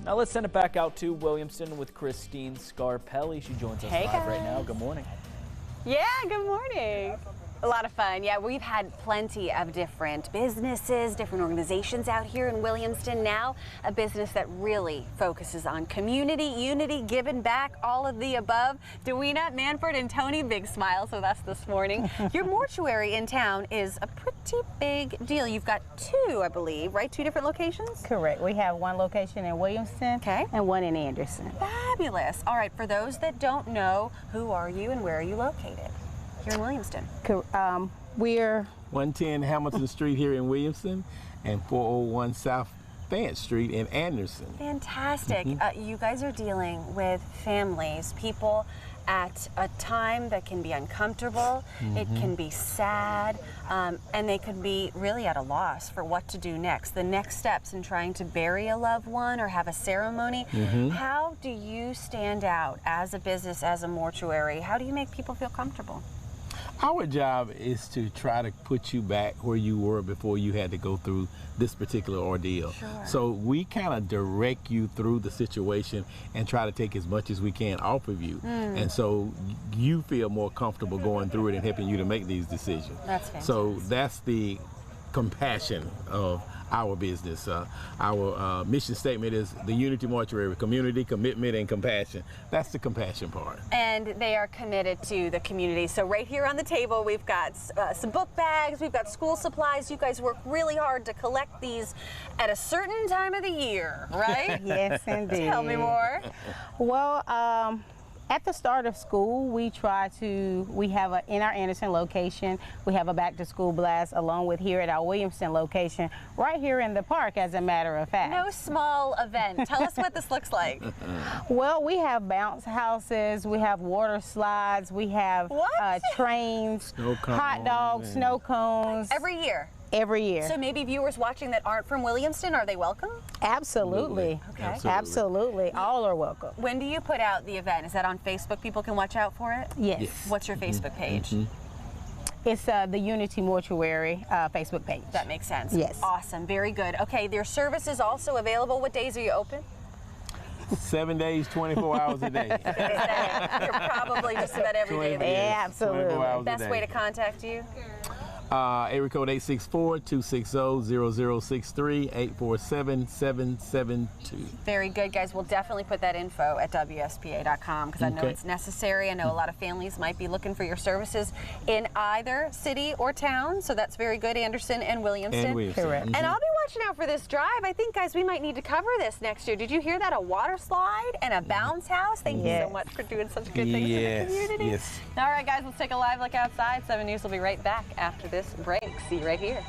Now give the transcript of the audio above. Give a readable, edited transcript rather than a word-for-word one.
Now let's send it back out to Williamston with Christine Scarpelli. She joins us live right now. Good morning. Yeah, good morning. A lot of fun. Yeah, we've had plenty of different businesses, different organizations out here in Williamston. Now, a business that really focuses on community, unity, giving back, all of the above. DEWINA, MANFORD, and Tony, big smiles with us this morning. Your mortuary in town is a pretty big deal. You've got two, I believe, right? Two different locations? Correct. We have one location in Williamston and one in Anderson. Fabulous. All right, for those that don't know, who are you and where are you located? Here in Williamston. We're 110 Hamilton Street here in Williamston and 401 South Fayette Street in Anderson. Fantastic. You guys are dealing with families, people at a time that can be uncomfortable, it can be sad, and they could be really at a loss for what to do next. The next steps in trying to bury a loved one or have a ceremony. How do you stand out as a business, as a mortuary? How do you make people feel comfortable? Our job is to try to put you back where you were before you had to go through this particular ordeal. So we kind of direct you through the situation and try to take as much as we can off of you. And so you feel more comfortable going through it and helping you to make these decisions. That's fantastic. So that's the compassion of our business. Our mission statement is the Unity Mortuary, community, commitment, and compassion. That's the compassion part. And they are committed to the community. So right here on the table, we've got some book bags, we've got school supplies. You guys work really hard to collect these at a certain time of the year, right? Yes, indeed. Tell me more. Well, at the start of school, we have in our Anderson location, we have a back to school blast along with here at our Williamston location, right here in the park, as a matter of fact. No small event. Tell us what this looks like. Well, we have bounce houses, we have water slides, we have trains, hot dogs, snow cones. Every year? Every year. So maybe viewers watching that aren't from Williamston, are they welcome? Absolutely. Okay. Absolutely. All are welcome. When do you put out the event? Is that on Facebook? People can watch out for it? Yes. What's your Facebook page? It's the Unity Mortuary Facebook page. That makes sense. Yes. Awesome. Very good. Okay, their service is also available. What days are you open? 7 days, 24 hours a day. You're probably just about every day of the week. Yeah, absolutely. Best way to contact you? Area code 864-260-0063, 847-772. Very good, guys. We'll definitely put that info at WSPA.com because I know it's necessary. I know a lot of families might be looking for your services in either city or town, so that's very good, Anderson and Williamston. Correct. And I'll be watching out for this drive. I think, guys, we might need to cover this next year. Did you hear that? A water slide and a bounce house? Thank you so much for doing such good things in the community. Yes. All right, guys, let's take a live look outside. 7 News will be right back after this break. See you right here.